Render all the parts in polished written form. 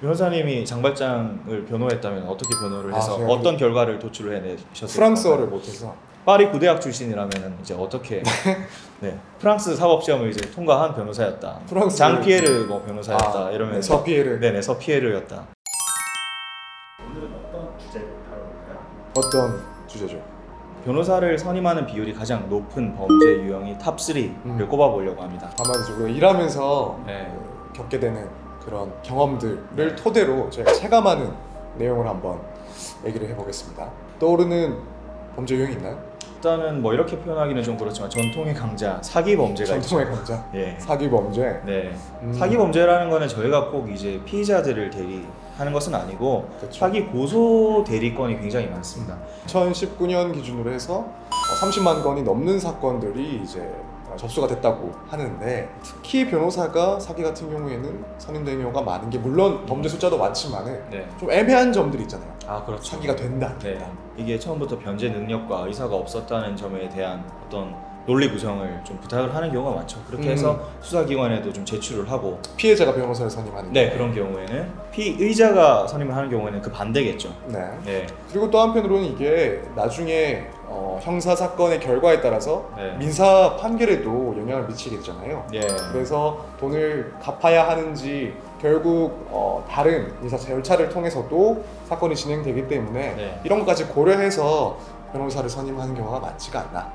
변호사님이 장발장을 변호했다면 어떻게 변호를 해서 어떤 결과를 도출을 해내셨을까요? 프랑스어를 못해서. 파리 구대학 출신이라면 이제 어떻게 네 프랑스 사법 시험을 이제 통과한 변호사였다. 장 피에르 뭐 변호사였다. 이러면 네, 서 피에르. 네네 서 피에르였다. 오늘은 어떤 주제를 다뤄볼까요? 어떤 주제죠? 변호사를 선임하는 비율이 가장 높은 범죄 유형이 탑 3를 꼽아보려고 합니다. 다만 우리가 일하면서 겪게 되는 그런 경험들을 토대로 저희가 체감하는 내용을 한번 얘기를 해보겠습니다. 떠오르는 범죄 유형이 있나요? 일단은 뭐 이렇게 표현하기는 좀 그렇지만 전통의 강자, 사기 범죄가 있죠. 전통의 강자? 예. 사기 범죄? 네. 사기 범죄라는 거는 저희가 꼭 이제 피의자들을 대리하는 것은 아니고 그쵸. 사기 고소 대리건이 굉장히 많습니다. 2019년 기준으로 해서 30만 건이 넘는 사건들이 이제 접수가 됐다고 하는데, 특히 변호사가 사기 같은 경우에는 선임되는 경우가 많은 게, 물론 범죄 숫자도 많지만은 좀 애매한 점들이 있잖아요. 아, 그렇죠. 사기가 된다. 이게 처음부터 변제 능력과 의사가 없었다는 점에 대한 어떤 논리 구성을 좀 부탁을 하는 경우가 많죠. 그렇게 해서 수사기관에도 좀 제출을 하고, 피해자가 변호사를 선임하는 그런 경우에는 피의자가 선임을 하는 경우에는 그 반대겠죠. 그리고 또 한편으로는 이게 나중에 형사 사건의 결과에 따라서 민사 판결에도 영향을 미치게 되잖아요. 그래서 돈을 갚아야 하는지 결국 다른 민사 절차를 통해서도 사건이 진행되기 때문에 이런 것까지 고려해서 변호사를 선임하는 경우가 많지가 않나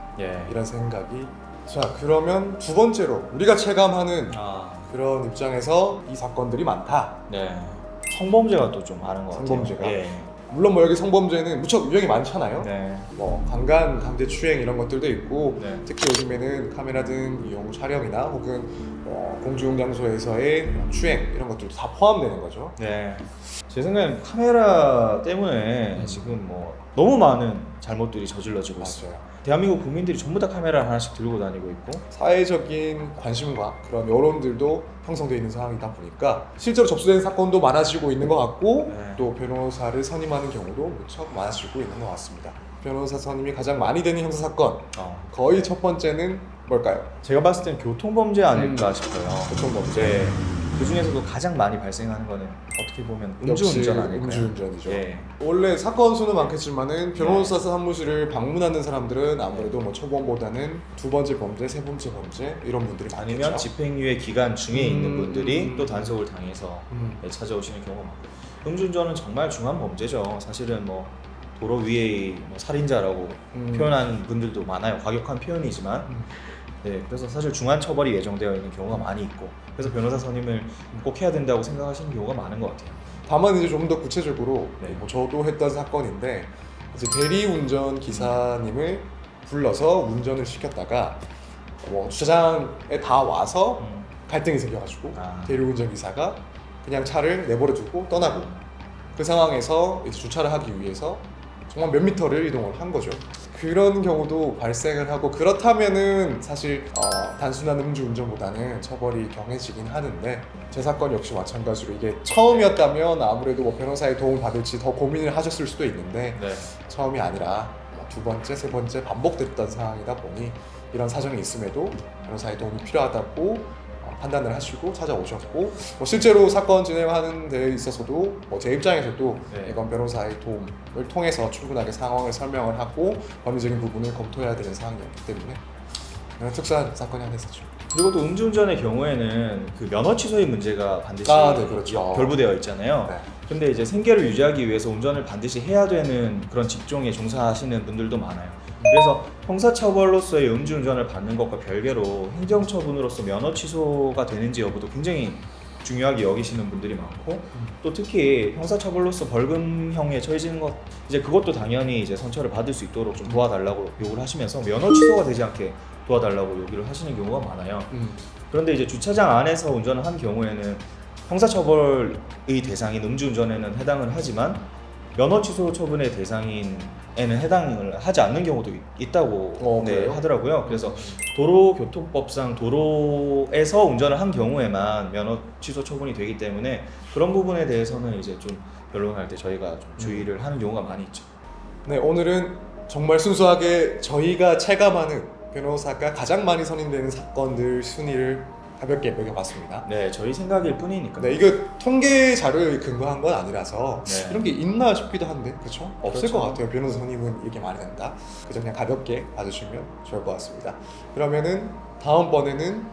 이런 생각이. 자, 그러면 두 번째로 우리가 체감하는 그런 입장에서 이 사건들이 많다. 성범죄가 또 좀 많은 것 같아요. 성범죄가? 물론 뭐 여기 성범죄는 무척 유형이 많잖아요. 뭐 강간, 강제추행 이런 것들도 있고 특히 요즘에는 카메라 등 이용 촬영이나 혹은 공중장소에서의 추행 이런 것들도 다 포함되는 거죠. 제 생각엔 카메라 때문에 지금 뭐 너무 많은 잘못들이 저질러지고 있어요. 대한민국 국민들이 전부 다 카메라를 하나씩 들고 다니고 있고, 사회적인 관심과 그런 여론들도 형성되어 있는 상황이다 보니까 실제로 접수된 사건도 많아지고 있는 것 같고 또 변호사를 선임하는 경우도 무척 많아지고 있는 것 같습니다. 변호사 선임이 가장 많이 되는 형사사건, 거의 첫 번째는 뭘까요? 제가 봤을 때는 교통범죄 아닐까 싶어요. 교통범죄. 그 중에서도 가장 많이 발생하는 거는 어떻게 보면 음주운전 아닐까요? 음주운전이죠. 원래 사건 수는 많겠지만은 변호사 사무실을 방문하는 사람들은 아무래도 뭐 초범보다는 두 번째 범죄, 세 번째 범죄 이런 분들이 많겠죠. 아니면 집행유예 기간 중에 있는 분들이 또 단속을 당해서 찾아오시는 경우가 많고, 음주운전은 정말 중한 범죄죠. 사실은 뭐 도로 위의 뭐 살인자라고 표현하는 분들도 많아요. 과격한 표현이지만 그래서 사실 중한 처벌이 예정되어 있는 경우가 많이 있고, 그래서 변호사 선임을 꼭 해야 된다고 생각하시는 경우가 많은 것 같아요. 다만 이제 좀 더 구체적으로 뭐 저도 했던 사건인데, 이제 대리운전 기사님을 불러서 운전을 시켰다가 뭐 주차장에 다 와서 갈등이 생겨가지고 대리운전 기사가 그냥 차를 내버려 두고 떠나고, 그 상황에서 이제 주차를 하기 위해서 정말 몇 미터를 이동을 한 거죠. 그런 경우도 발생을 하고, 그렇다면은 사실 단순한 음주운전보다는 처벌이 경해지긴 하는데, 제 사건 역시 마찬가지로 이게 처음이었다면 아무래도 뭐 변호사의 도움을 받을지 더 고민을 하셨을 수도 있는데 처음이 아니라 두 번째, 세 번째 반복됐던 상황이다 보니 이런 사정이 있음에도 변호사의 도움이 필요하다고 판단을 하시고 찾아오셨고, 뭐 실제로 사건 진행하는 데 있어서도 제 입장에서도 이건 변호사의 도움을 통해서 충분하게 상황을 설명을 하고 법리적인 부분을 검토해야 되는 상황이었기 때문에 특수한 사건이 하나 있었죠. 그리고 또 음주운전의 경우에는 그 면허 취소의 문제가 반드시 그렇죠. 결부되어 있잖아요. 근데 이제 생계를 유지하기 위해서 운전을 반드시 해야 되는 그런 직종에 종사하시는 분들도 많아요. 그래서 형사처벌로서의 음주운전을 받는 것과 별개로 행정처분으로서 면허 취소가 되는지 여부도 굉장히 중요하게 여기시는 분들이 많고, 또 특히 형사처벌로서 벌금형에 처해지는 것, 이제 그것도 당연히 이제 선처를 받을 수 있도록 좀 도와달라고 요구를 하시면서 면허 취소가 되지 않게 도와달라고 요구를 하시는 경우가 많아요. 그런데 이제 주차장 안에서 운전을 한 경우에는 형사처벌의 대상인 음주운전에는 해당을 하지만 면허 취소 처분의 대상인에는 해당을 하지 않는 경우도 있다고 하더라고요. 그래서 도로교통법상 도로에서 운전을 한 경우에만 면허 취소 처분이 되기 때문에 그런 부분에 대해서는 이제 좀 변론할 때 저희가 좀 주의를 하는 경우가 많이 있죠. 네, 오늘은 정말 순수하게 저희가 체감하는 변호사가 가장 많이 선임되는 사건들 순위를 가볍게 매겨봤습니다. 네, 저희 생각일 뿐이니까. 네, 이거 통계 자료에 근거한 건 아니라서 네. 이런 게 있나 싶기도 한데, 그렇죠? 없을 그렇죠. 것 같아요. 변호사님은 이렇게 말이 된다. 그래서 그냥 가볍게 봐주시면 좋을 것 같습니다. 그러면은 다음번에는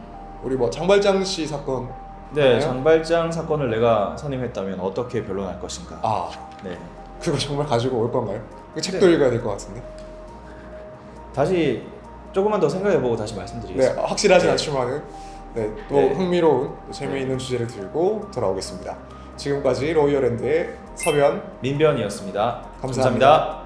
우리 뭐 장발장 씨 사건. 네, 하나요? 장발장 사건을 내가 선임했다면 어떻게 변론할 것인가. 아, 네. 그거 정말 가지고 올 건가요? 그 책도 네. 읽어야 될 것 같은데. 다시 조금만 더 생각해보고 다시 네, 말씀드리겠습니다. 확실하진 네. 않지만은 네, 또 네. 흥미로운 또 재미있는 주제를 들고 돌아오겠습니다. 지금까지 로이어랜드의 서변 민변이었습니다. 감사합니다.